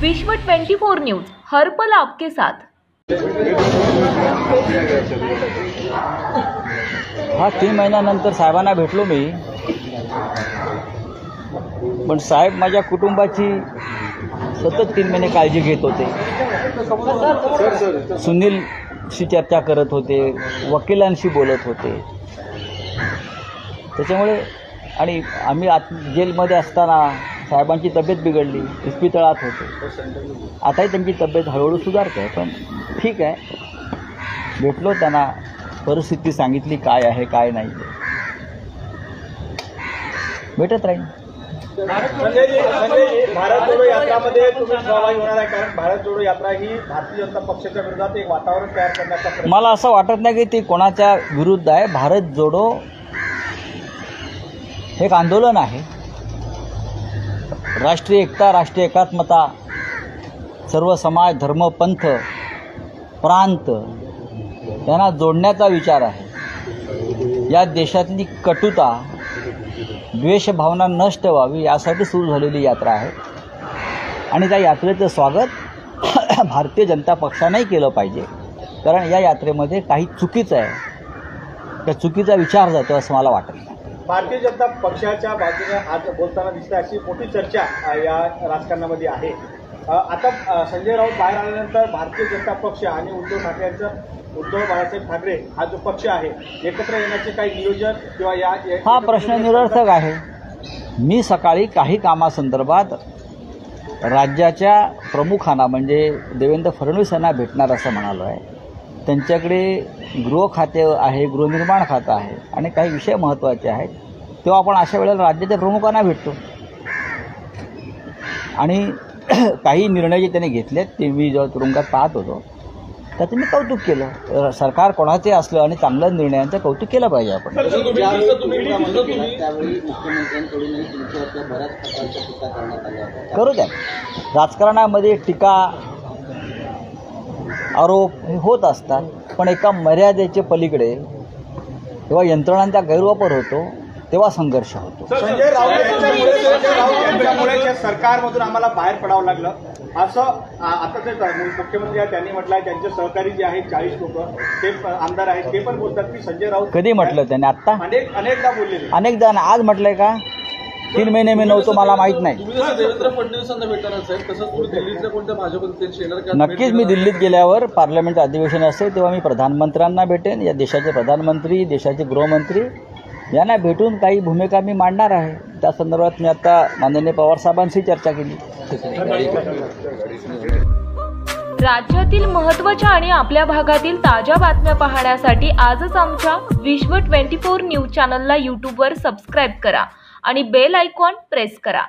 विश्व 24 न्यूज हर पल आपके साथ। हा 3 महिन्यानंतर साहेबांना भेटलो मी, पण साहेब माझ्या कुटुंबाची सतत 3 महिने काळजी घेत होते। सुनीलशी चर्चा करत होते, वकिलांशी बोलत होते। त्याच्यामुळे आणि आम्ही जेलमध्ये असताना साहेबांची तब्येत बिघडली, इस्पितळात होते। आताही त्यांची तब्येत हळूहळू सुधारते, पण ठीक आहे। भेटलो त्यांना, परिस्थिती सांगितली काय आहे काय नाही, भेटत राहील। भारत जोडो यात्रामध्ये तुम्ही सहभागी होणार आहे, कारण भारत जोडो यात्रा ही भारतीय जनता पक्षाच्या विरोधात एक वातावरण तयार करण्याचा प्रयत्न। मला असं वाटत नाही की ती कोणाच्या विरुद्ध आहे। भारत जोडो हे एक आंदोलन आहे। राष्ट्रीय एकता, राष्ट्रीय एकात्मता, सर्व समाज, धर्म, पंथ, प्रांत यांना जोडण्याचा विचार आहे। या देशातली कटुता, द्वेषभावना नष्ट व्हावी यासाठी सुरू झालेली यात्रा आहे आणि त्या यात्रेचं स्वागत भारतीय जनता पक्षानेही केलं पाहिजे, कारण या यात्रेमध्ये काही चुकीचं आहे, त्या चुकीचा विचार जातो असं मला वाटत नाही। भारतीय जनता पक्षाच्या बाजूने आज बोलताना दिसतं, अशी मोठी चर्चा या राजकारणामध्ये आहे। आता संजय राऊत बाहेर आल्यानंतर भारतीय जनता पक्ष आणि उद्धव बाळासाहेब ठाकरे हा जो पक्ष आहे एकत्र येण्याचे काही नियोजन किंवा हा प्रश्न निरर्थक आहे। मी सकाळी काही कामासंदर्भात राज्याच्या प्रमुखांना म्हणजे देवेंद्र फडणवीस यांना भेटणार असं म्हणालो आहे। त्यांच्याकडे गृह खाते आहे, गृहनिर्माण खातं आहे आणि काही विषय महत्त्वाचे आहेत, तेव्हा आपण अशा वेळेला राज्याच्या प्रमुखांना भेटतो आणि काही निर्णय जे त्यांनी घेतलेत ते मी जेव्हा तुरुंगात पाहत होतो त्याचं मी कौतुक केलं। सरकार कोणाचे असलं आणि चांगल्या निर्णयांचं कौतुक केलं पाहिजे आपण। करू द्या, राजकारणामध्ये टीका आरोप हे होत असतात, पण एका मर्यादेच्या पलीकडे जेव्हा यंत्रणांचा गैरवापर होतो तेव्हा संघर्ष होतो। संजय राऊत यांच्यामुळे सरकारमधून आम्हाला बाहेर पडावं लागलं असं आता ते मुख्यमंत्री आहेत त्यांनी म्हटलं आहे। त्यांचे सहकारी जे आहेत 40 लोक ते आमदार आहेत ते पण बोलतात की संजय राऊत कधी म्हटलं त्यांनी? आत्ता अनेकदा बोलले, अनेकदा आज म्हटलंय का? 3 महिने मी नव्हतो, मला माहित नाही। देवेंद्र फडणवीसांना भेटणार साहेब, तसंच तुम्ही दिल्लीतल्या कोणत्या भाजपचे नक्कीच मी दिल्लीत गेल्यावर पार्लमेंट अधिवेशन असेल तेव्हा मी प्रधानमंत्र्यांना भेटेन। या देशाचे प्रधानमंत्री, देशाचे गृहमंत्री यांना भेटून काही भूमिका मी मांडणार आहे। त्या संदर्भात मी आता माननीय पवार साहेबांशी चर्चा केली। राज्यातील महत्त्वाच्या आणि आपल्या भागातील ताज्या बातम्या पाहण्यासाठी आजच आमच्या विश्व 24 न्यूज चॅनलला यूट्यूबवर सबस्क्राईब करा आणि बेल आयकॉन प्रेस करा।